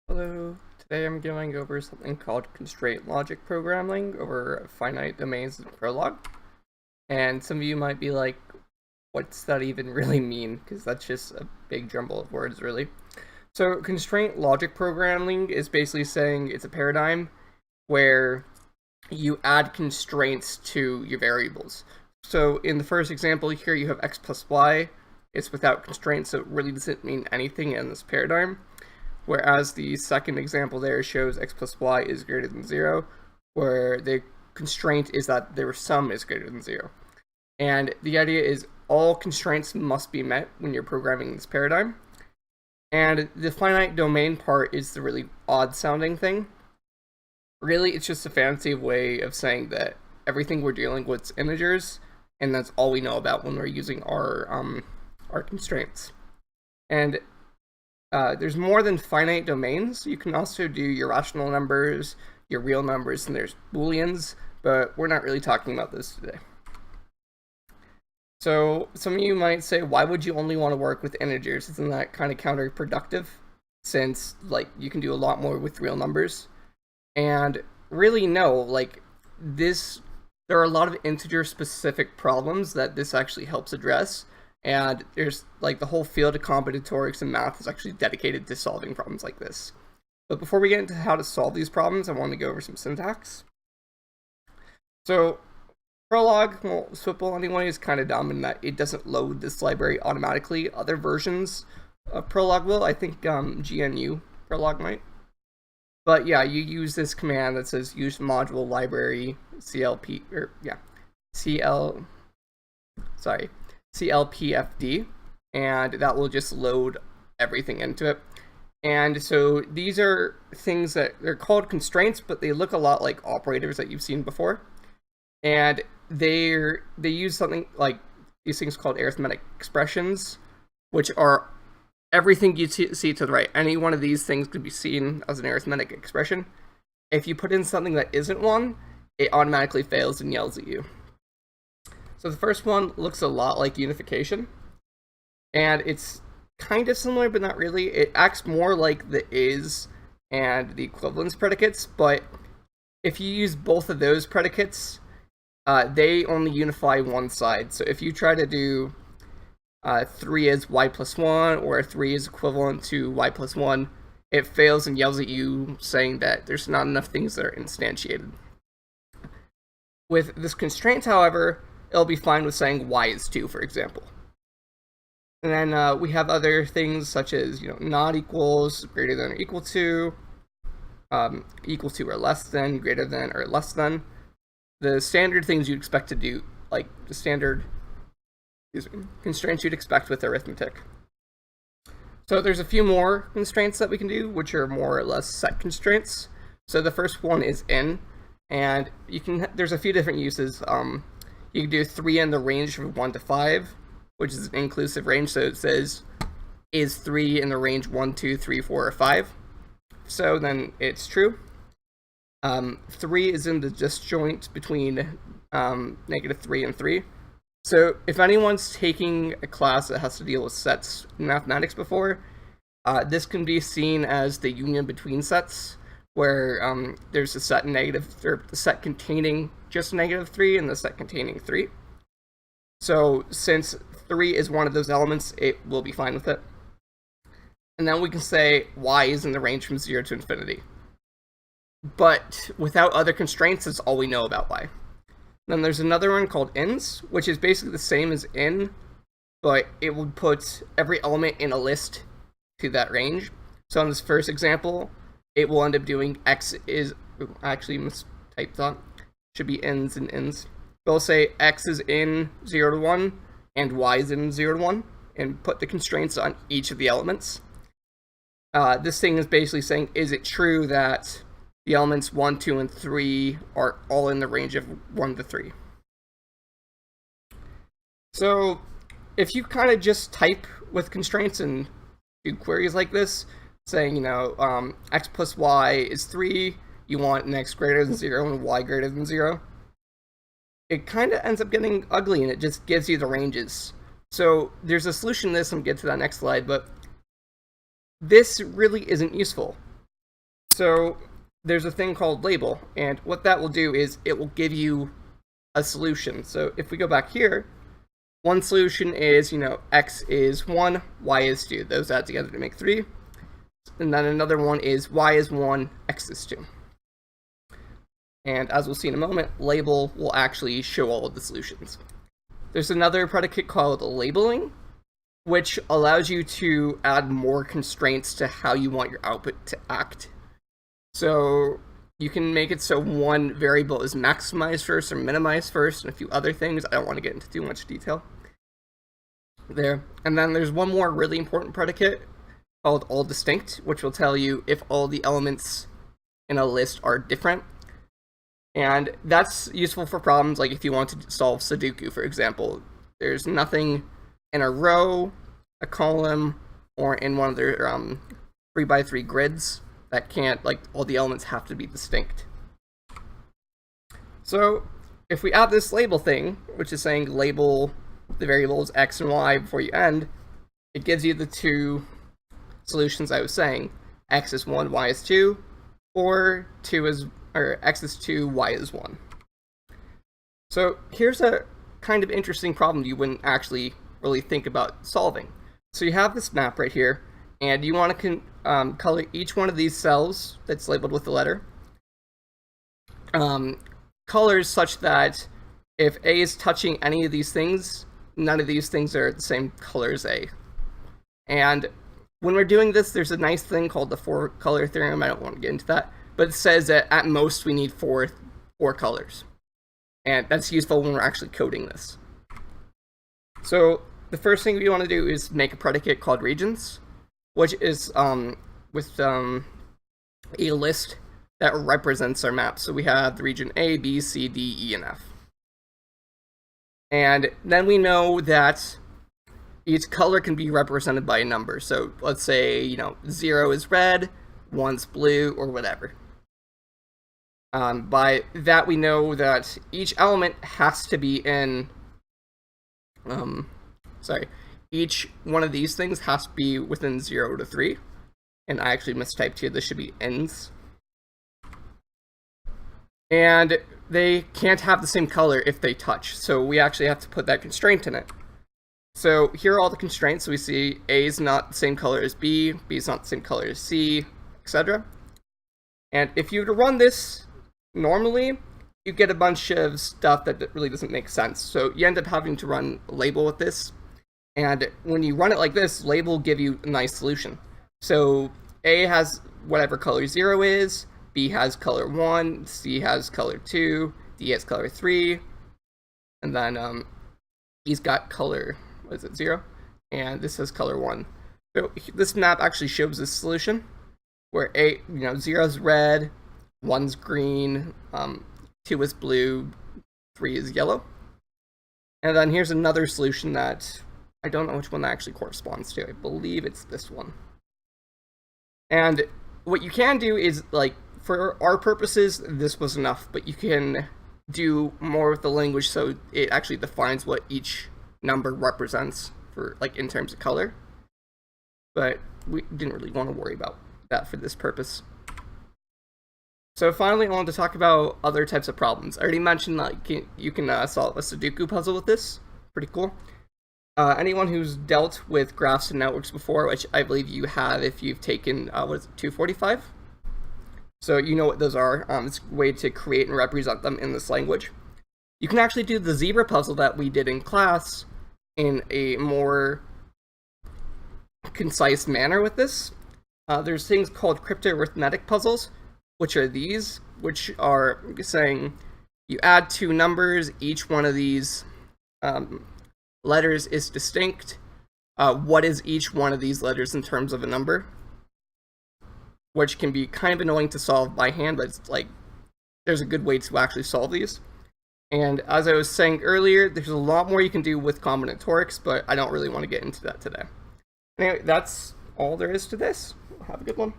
Hello, today I'm going over something called constraint logic programming over finite domains in Prolog. And some of you might be like, what's that even really mean? Because that's just a big jumble of words, really. So constraint logic programming is basically saying it's a paradigm where you add constraints to your variables. So in the first example here, you have x plus y. It's without constraints, so it really doesn't mean anything in this paradigm. Whereas the second example there shows x plus y is greater than 0, where the constraint is that their sum is greater than 0. And the idea is all constraints must be met when you're programming this paradigm. And the finite domain part is the really odd sounding thing. Really, it's just a fancy way of saying that everything we're dealing with is integers, and that's all we know about when we're using our constraints. And there's more than finite domains. You can also do your rational numbers, your real numbers, and there's booleans, but we're not really talking about this today. So some of you might say, why would you only want to work with integers? Isn't that kind of counterproductive? Since you can do a lot more with real numbers. And really no, there are a lot of integer specific problems that this actually helps address. And there's the whole field of combinatorics and math is actually dedicated to solving problems like this. But before we get into how to solve these problems, I want to go over some syntax. So Prolog, well, Swipple anyway, is kind of dumb in that it doesn't load this library automatically. Other versions of Prolog will. I think GNU Prolog might. But yeah, you use this command that says use module library CLPFD, and that will just load everything into it. And so these are things that they're called constraints, but they look a lot like operators that you've seen before. And they use something like these things called arithmetic expressions, which are everything you see to the right. Any one of these things could be seen as an arithmetic expression. If you put in something that isn't one, it automatically fails and yells at you. So the first one looks a lot like unification, and it's kind of similar, but not really. It acts more like the is and the equivalence predicates, but if you use both of those predicates, they only unify one side. So if you try to do 3 is y plus 1, or 3 is equivalent to y plus 1, it fails and yells at you saying that there's not enough things that are instantiated. With this constraint, however, it'll be fine with saying y is 2, for example. And then we have other things such as, not equals, greater than or equal to or less than, greater than or less than. The standard things you'd expect to do, like the standard constraints you'd expect with arithmetic. So there's a few more constraints that we can do, which are more or less set constraints. So the first one is in, and there's a few different uses. You can do 3 in the range from 1 to 5, which is an inclusive range. So it says, is 3 in the range 1, 2, 3, 4, or 5? So then it's true. 3 is in the disjoint between -3 and 3. So if anyone's taking a class that has to deal with sets in mathematics before, this can be seen as the union between sets, where there's a set the set containing just -3 and the set containing 3. So since 3 is one of those elements, it will be fine with it. And then we can say y is in the range from 0 to infinity. But without other constraints, that's all we know about y. Then there's another one called ins, which is basically the same as in, but it would put every element in a list to that range. So in this first example, it will end up doing x is, actually mistyped that, should be ins and ins. We'll say x is in 0 to 1, and y is in 0 to 1, and put the constraints on each of the elements. This thing is basically saying, is it true that the elements 1, 2, and 3 are all in the range of 1 to 3. So if you kind of just type with constraints and do queries like this, saying, x plus y is 3, you want an x greater than 0 and y greater than 0, it kind of ends up getting ugly, and it just gives you the ranges. So there's a solution to this, and we'll get to that next slide, but this really isn't useful. So there's a thing called label, and what that will do is it will give you a solution. So if we go back here, one solution is, x is 1, y is 2. Those add together to make 3. And then another one is y is 1, x is 2. And as we'll see in a moment, label will actually show all of the solutions. There's another predicate called labeling, which allows you to add more constraints to how you want your output to act. So you can make it so one variable is maximized first or minimized first, and a few other things. I don't want to get into too much detail there. And then there's one more really important predicate called all distinct, which will tell you if all the elements in a list are different. And that's useful for problems like if you want to solve Sudoku, for example. There's nothing in a row, a column, or in one of their 3x3 grids that can't, like, all the elements have to be distinct. So if we add this label thing, which is saying label the variables x and y before you end, it gives you the two solutions I was saying. X is 1, y is 2, or x is 2, y is 1. So here's a kind of interesting problem you wouldn't actually really think about solving. So you have this map right here, and you want to color each one of these cells that's labeled with the letter colors such that if A is touching any of these things, none of these things are the same color as A. And when we're doing this, there's a nice thing called the 4-color theorem. I don't want to get into that, but it says that at most we need four colors. And that's useful when we're actually coding this. So the first thing we want to do is make a predicate called regions, which is with a list that represents our map. So we have the region A, B, C, D, E, and F. And then we know that each color can be represented by a number. So let's say, 0 is red, 1's blue, or whatever. By that we know that each element has to be in, each one of these things has to be within 0 to 3. And I actually mistyped here, this should be ends. And they can't have the same color if they touch, so we actually have to put that constraint in it. So here are all the constraints. So we see A is not the same color as B, B is not the same color as C, etc. And if you were to run this normally, you get a bunch of stuff that really doesn't make sense. So you end up having to run label with this. And when you run it like this, label will give you a nice solution. So A has whatever color 0 is, B has color 1, C has color 2, D has color 3, and then E's got color, 0? And this has color 1. So this map actually shows this solution, where 0 is red, 1's green, 2 is blue, 3 is yellow. And then here's another solution that I don't know which one that actually corresponds to. I believe it's this one. And what you can do is, like, for our purposes, this was enough, but you can do more with the language so it actually defines what each number represents for, like, in terms of color. But we didn't really want to worry about that for this purpose. So finally, I wanted to talk about other types of problems. I already mentioned that you can solve a Sudoku puzzle with this. Pretty cool. Anyone who's dealt with graphs and networks before, which I believe you have if you've taken, 245? So you know what those are. It's a way to create and represent them in this language. You can actually do the zebra puzzle that we did in class in a more concise manner with this. There's things called crypto-arithmetic puzzles, which are these, which are saying you add two numbers, each one of these letters is distinct. What is each one of these letters in terms of a number? Which can be kind of annoying to solve by hand, but it's like, there's a good way to actually solve these. And as I was saying earlier, there's a lot more you can do with combinatorics, but I don't really want to get into that today. Anyway, that's all there is to this. Have a good one.